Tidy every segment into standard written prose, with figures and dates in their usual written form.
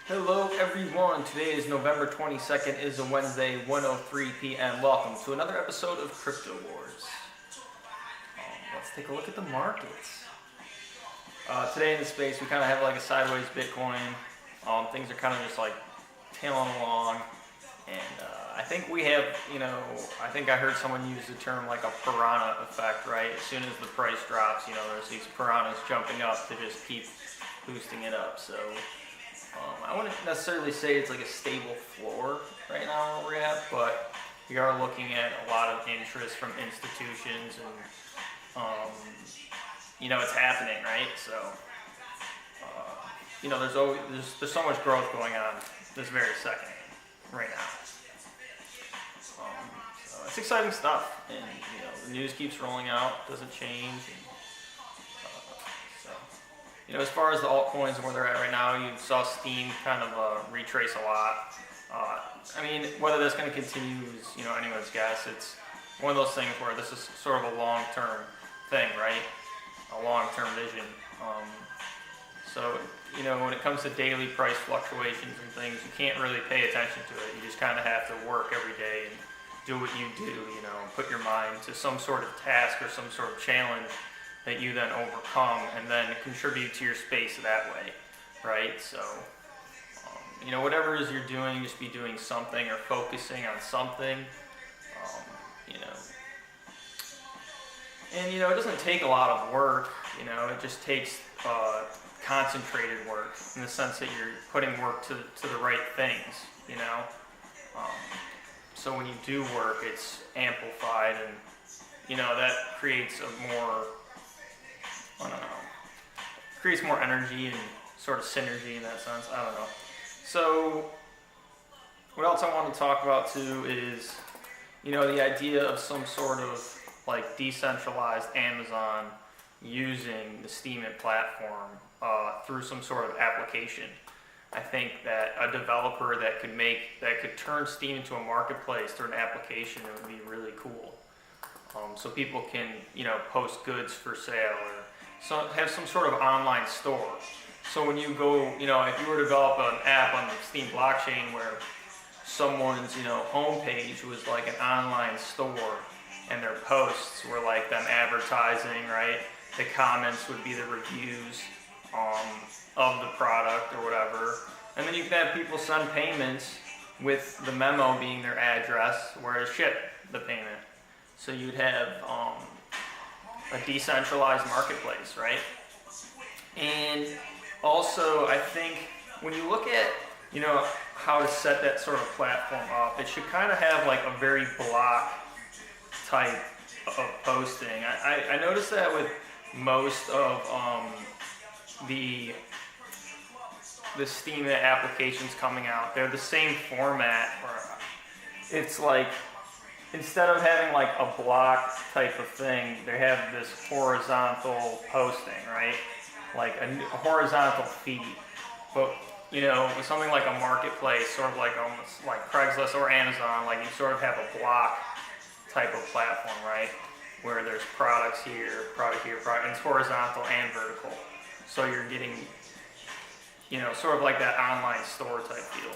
Hello everyone, today is November 22nd, is a Wednesday, 1:03 p.m. Welcome to another episode of Crypto Wars. Let's take a look at the markets. Today in the space we kind of have like a sideways Bitcoin. Things are kind of just like tailing along. And I think we have, I think I heard someone use the term like a piranha effect, right? As soon as the price drops, there's these piranhas jumping up to just keep boosting it up. So I wouldn't necessarily say it's like a stable floor right now where we're at, but we are looking at a lot of interest from institutions, and it's happening, right? So there's so much growth going on this very second right now. So it's exciting stuff, and the news keeps rolling out, doesn't change. As far as the altcoins and where they're at right now, you saw Steem kind of retrace a lot. Whether that's going to continue is anyone's guess. It's one of those things where this is sort of a long-term thing, right? A long-term vision. When it comes to daily price fluctuations and things, you can't really pay attention to it. You just kind of have to work every day and do what you do. Put your mind to some sort of task or some sort of challenge that you then overcome and then contribute to your space that way, right? So, whatever it is you're doing, just be doing something or focusing on something, And, it doesn't take a lot of work, it just takes concentrated work in the sense that you're putting work to the right things, So when you do work, it's amplified, and, that creates a more, creates more energy and sort of synergy in that sense. I don't know. So what else I want to talk about too is, the idea of some sort of like decentralized Amazon using the Steem platform through some sort of application. I think that a developer that could turn Steem into a marketplace through an application would be really cool. So people can, post goods for sale, or have some sort of online store. So when you go, if you were to develop an app on the Steem blockchain where someone's, homepage was like an online store and their posts were like them advertising, right? The comments would be the reviews of the product or whatever. And then you can have people send payments with the memo being their address where to ship the payment. So you'd have a decentralized marketplace, right? And also, I think when you look at, how to set that sort of platform up, it should kind of have like a very block type of posting. I noticed that with most of the Steem applications coming out, they're the same format, where it's like, instead of having like a block type of thing, they have this horizontal posting, right? Like a horizontal feed. But, with something like a marketplace, sort of like almost like Craigslist or Amazon, like you sort of have a block type of platform, right? Where there's products here, and it's horizontal and vertical. So you're getting, sort of like that online store type deal.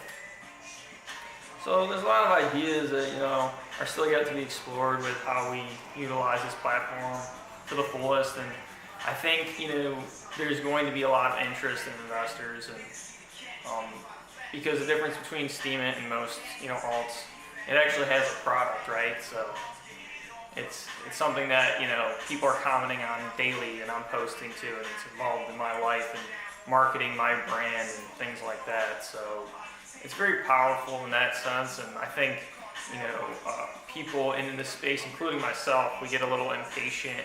So there's a lot of ideas that, are still yet to be explored with how we utilize this platform to the fullest. And I think, there's going to be a lot of interest in investors, and because the difference between Steem and most, alts, it actually has a product, right? So it's something that, people are commenting on daily, and I'm posting to, and it's involved in my life and marketing my brand and things like that. So it's very powerful in that sense, and I think, people in this space, including myself, we get a little impatient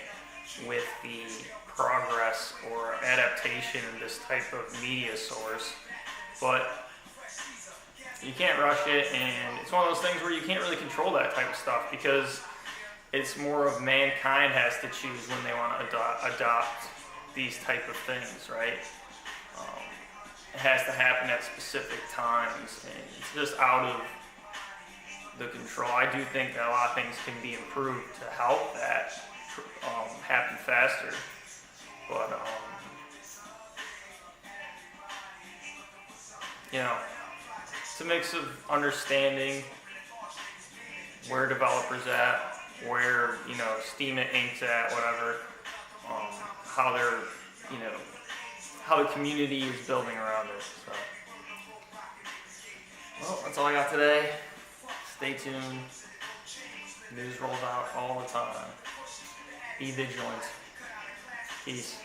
with the progress or adaptation of this type of media source, but you can't rush it, and it's one of those things where you can't really control that type of stuff, because it's more of mankind has to choose when they want to adopt these type of things, right? It has to happen at specific times, and it's just out of the control. I do think that a lot of things can be improved to help that happen faster, but you know, it's a mix of understanding where developers at, where, you know, Steam Inc.'s at, whatever, how they're, you know, how the community is building around it. So, well, that's all I got today. Stay tuned. News rolls out all the time. Be vigilant. Peace.